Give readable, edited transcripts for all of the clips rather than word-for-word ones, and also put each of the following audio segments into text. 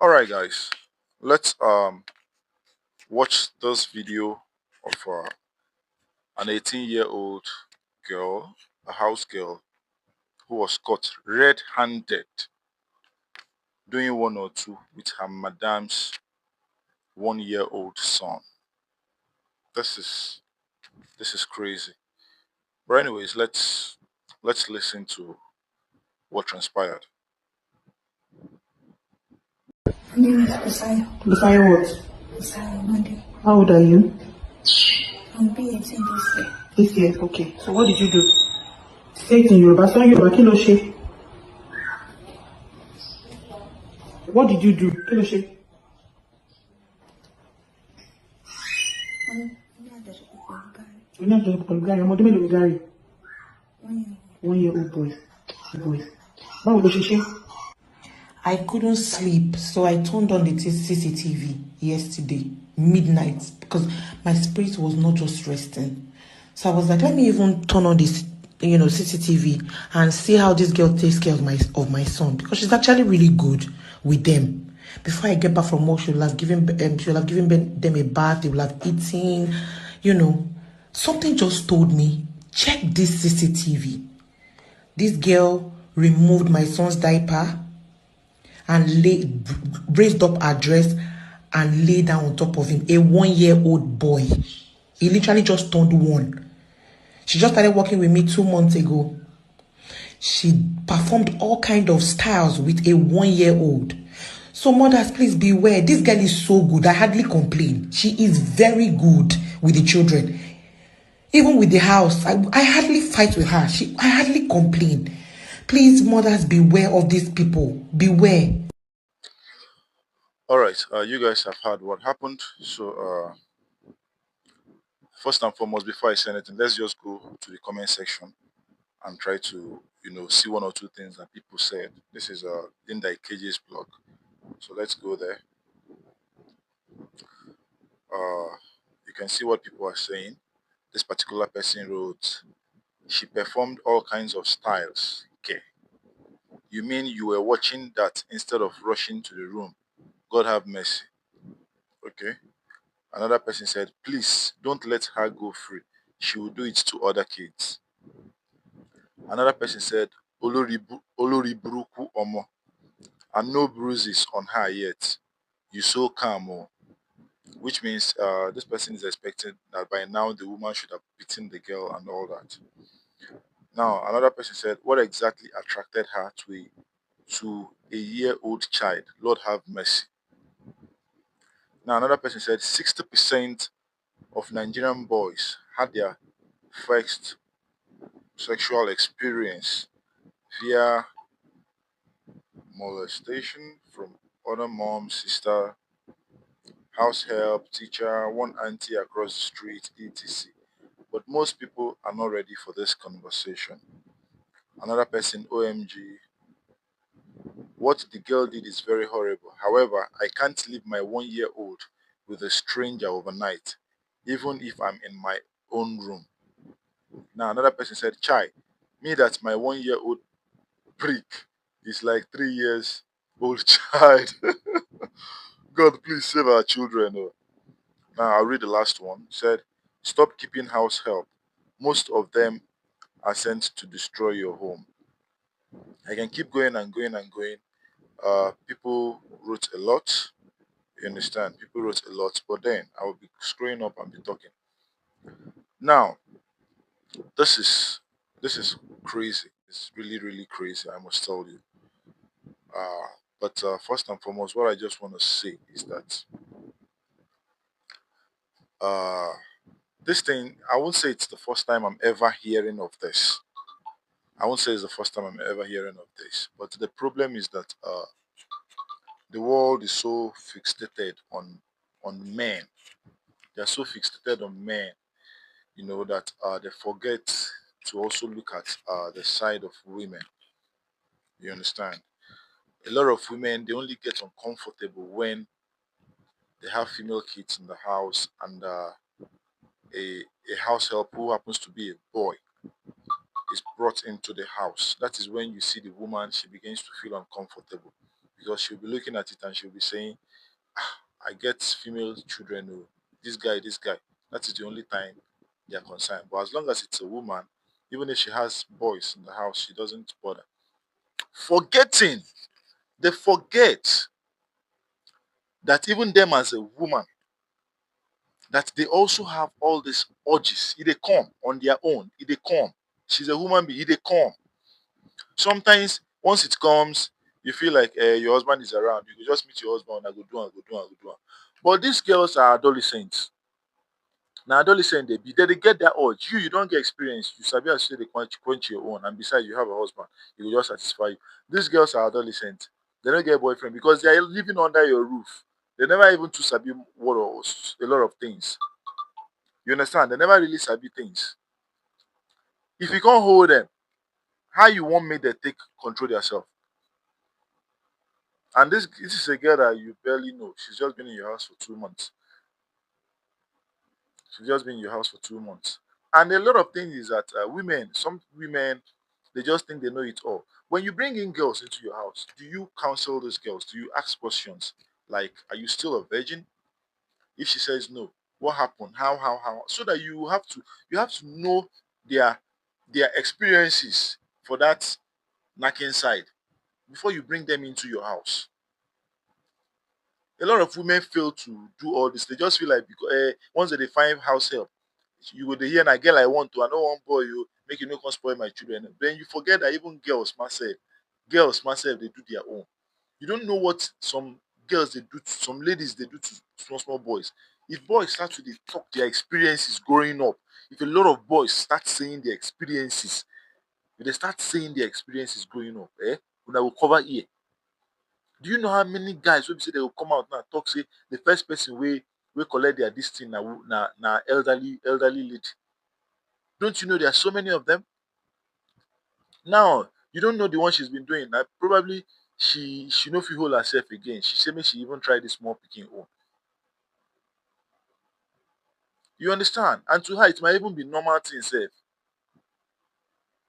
All right, guys, let's watch this video of an 18-year-old girl, a house girl, who was caught red-handed doing one or two with her madam's 1-year-old son. This is crazy. But anyways, let's listen to what transpired. Desire what? How old are you? I'm be 18 this year. This year, okay. So what did you do? Say it in Yoruba. So Yoruba, kí ló ṣe? What did you do? Kí ló ṣe? You're not the Gary. I'm not the Gary. 1 year old boy. Báwo ló ṣe ṣe? I couldn't sleep, so I turned on the CCTV yesterday, midnight, because my spirit was not just resting. So I was like, let me even turn on this, CCTV and see how this girl takes care of my son, because she's actually really good with them. Before I get back from work, she will have given them a bath, they will have eaten, Something just told me, check this CCTV. This girl removed my son's diaper and raised up her dress and lay down on top of him. A 1-year-old boy. He literally just turned 1. She just started working with me 2 months ago. She performed all kind of styles with a 1-year-old. So mothers, please beware. This girl is so good. I hardly complain. She is very good with the children. Even with the house, I hardly fight with her. I hardly complain. Please, mothers, beware of these people. Beware. All right, you guys have heard what happened. So first and foremost, before I say anything, let's just go to the comment section and try to see 1 or 2 things that people said. This is Linda Ikeji's blog, so let's go there. You can see what people are saying. This particular person wrote, she performed all kinds of styles. Okay, you mean you were watching that instead of rushing to the room? God have mercy. Okay. Another person said, please don't let her go free. She will do it to other kids. Another person said, Olori Buruku Omo, and no bruises on her yet. You so calm, oh. Which means this person is expecting that by now the woman should have beaten the girl and all that. Now, another person said, what exactly attracted her to a year-old child? Lord have mercy. Now, another person said 60% of Nigerian boys had their first sexual experience via molestation from other mom, sister, house help, teacher, one auntie across the street, etc. But most people are not ready for this conversation. Another person, OMG, what the girl did is very horrible. However, I can't leave my 1-year-old with a stranger overnight, even if I'm in my own room. Now, another person said, Chai, me that my 1-year-old prick is like 3 years old child. God, please save our children. Oh. Now, I'll read the last one. It said, stop keeping house help. Most of them are sent to destroy your home. I can keep going and going and going. People wrote a lot. You understand? People wrote a lot, but then I will be scrolling up and be talking. Now, this is crazy. It's really, really crazy, I must tell you. But first and foremost, what I just want to say is that this thing, I won't say it's the first time I'm ever hearing of this. I won't say it's the first time I'm ever hearing of this. But the problem is that the world is so fixated on men. They're so fixated on men, that they forget to also look at the side of women. You understand? A lot of women, they only get uncomfortable when they have female kids in the house and a house help who happens to be a boy is brought into the house. That is when you see the woman, she begins to feel uncomfortable because she'll be looking at it and she'll be saying, I get female children, oh, this guy, this guy. That is the only time they are concerned. But as long as it's a woman, even if she has boys in the house, she doesn't bother. Forgetting, they forget that even them as a woman, that they also have all these urges. They come on their own. They come. She's a human being. They come. Sometimes once it comes, you feel like your husband is around. You can just meet your husband. I go do, I go do, I go do. But these girls are adolescents. Now adolescent they get that urge. You don't get experience. You sabi as say they quench your own, and besides you have a husband, he will just satisfy you. These girls are adolescent. They don't get boyfriend because they are living under your roof. They never even to sabi what a lot of things. You understand? They never really sabi things. If you can't hold them, how you want me to take control yourself? And this is a girl that you barely know. She's just been in your house for 2 months. She's just been in your house for 2 months. And a lot of things is that some women, they just think they know it all. When you bring in girls into your house, do you counsel those girls? Do you ask questions like, are you still a virgin? If she says no, what happened? How? So that you have to know their their experiences for that knacking side before you bring them into your house. A lot of women fail to do all this. They just feel like because once they find house help, you go dey hear na girl I want to, I no wan boy you, make you no come spoil my children. Then you forget that even girls myself, they do their own. You don't know what some girls they do to some ladies they do to small boys. If boys start to dey talk their experiences growing up, if a lot of boys start saying their experiences, if they start saying their experiences growing up, una will cover ear. Do you know how many guys will say they will come out now talk say the first person we collect their this thing na elderly lady? Don't you know there are so many of them? Now you don't know the one she's been doing. Now probably she no fit hold herself again. She say make she even try this small picking own. You understand? And to her it might even be normal thing self.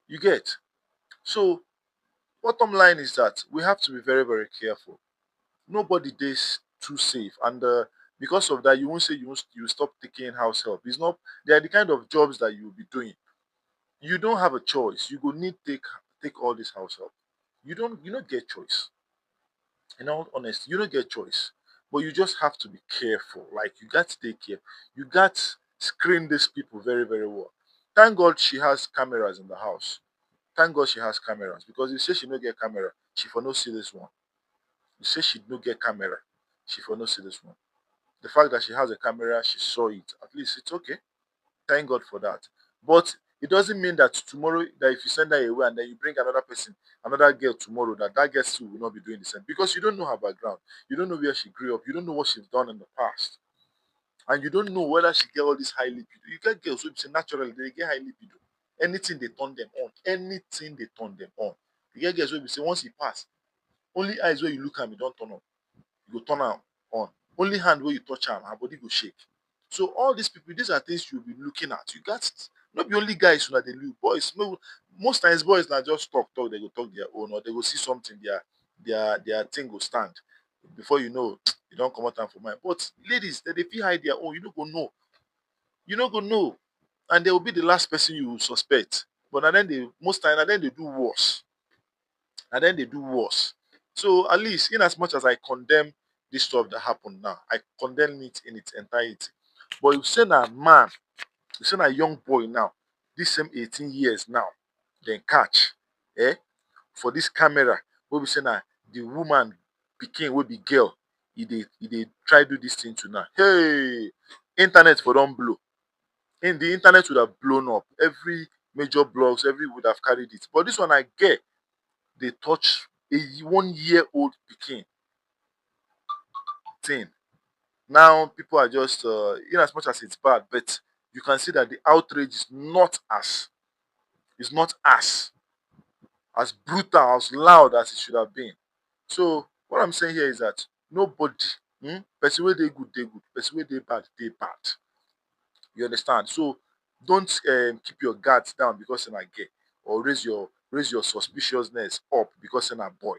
You get? So bottom line is that we have to be very, very careful. Nobody is too safe, and because of that, you won't say you stop taking house help. It's not. They are the kind of jobs that you will be doing. You don't have a choice. You go need take all this house help. You don't get choice. In all honesty, you don't get choice. But you just have to be careful. Like you got to take care. You got to screen these people very, very well. Thank God she has cameras in the house. Thank God she has cameras because if say she no get camera, she for no see this one. You say she no get camera, she for no see this one. The fact that she has a camera, she saw it. At least it's okay. Thank God for that. But it doesn't mean that tomorrow, that if you send her away and then you bring another person, another girl tomorrow, that girl still will not be doing the same because you don't know her background. You don't know where she grew up. You don't know what she's done in the past. And you don't know whether she get all this high libido. You get girls who say naturally they get high libido. Anything they turn them on. Anything they turn them on. You get girls who say once he pass, only eyes where you look at me don't turn on. You go turn am on. Only hand where you touch am, her body go shake. So all these people, these are things you'll be looking at. You got not be only guys who are they look. Boys, no, most times boys now just talk, they go talk their own, or they go see something, their thing go stand. Before you know, you don't come out time for mine. But ladies, they feel hide their own, you don't go know. You don't go know. And they will be the last person you will suspect. But and then they most time and then they do worse. And then they do worse. So at least, in as much as I condemn this stuff that happened now, I condemn it in its entirety. But you say a man, you say a young boy now, this same 18 years now, then catch, for this camera, we be say na the woman pikin will be girl, he dey try do this thing to now. Hey, internet for don't blow. In the internet would have blown up. Every major blogs, every would have carried it. But this one I get they touch a 1 year old pikin thing. Now people are just in as much as it's bad, but you can see that the outrage is not as brutal, as loud as it should have been. So what I'm saying here is that nobody, person where they good, they good, person where they bad, they bad. You understand? So don't keep your guards down because you're not gay, or raise your suspiciousness up because you're not boy.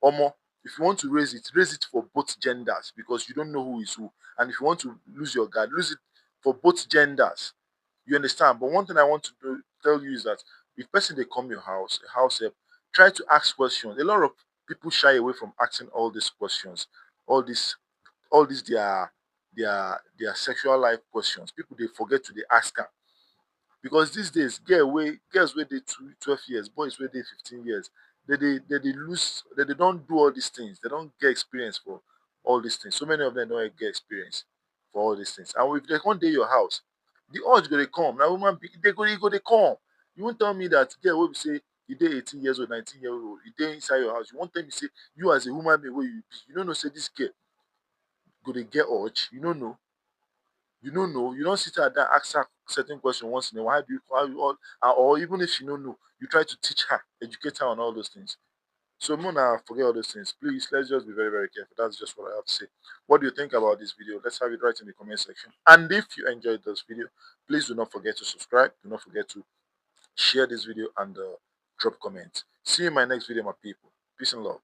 Omo, If you want to raise it for both genders, because you don't know who is who. And if you want to lose your guard, lose it for both genders. You understand? But one thing I want to tell you is that if person they come your house, a house help, try to ask questions. A lot of people shy away from asking all these questions, all these their sexual life questions. People they forget to they ask her. Because these days, girls where they 12 years, boys where they 15 years, they lose, they don't do all these things. They don't get experience for all these things. So many of them don't get experience for all these things. And if they can't day your house, the urge go they come. Now woman they come. You won't tell me that girl will say you dey 18 years old, 19-year old, you dey inside your house. You won't tell me say you as a woman being where you be. You don't know say this girl go they get urge. You don't know. You don't know. You don't sit there and ask her certain question once in a while. How you all, or even if you don't know, you try to teach her, educate her on all those things. So Mona, forget all those things. Please, let's just be very, very careful. That's just what I have to say. What do you think about this video? Let's have it right in the comment section. And if you enjoyed this video, please do not forget to subscribe. Do not forget to share this video and drop comments. See you in my next video, my people. Peace and love.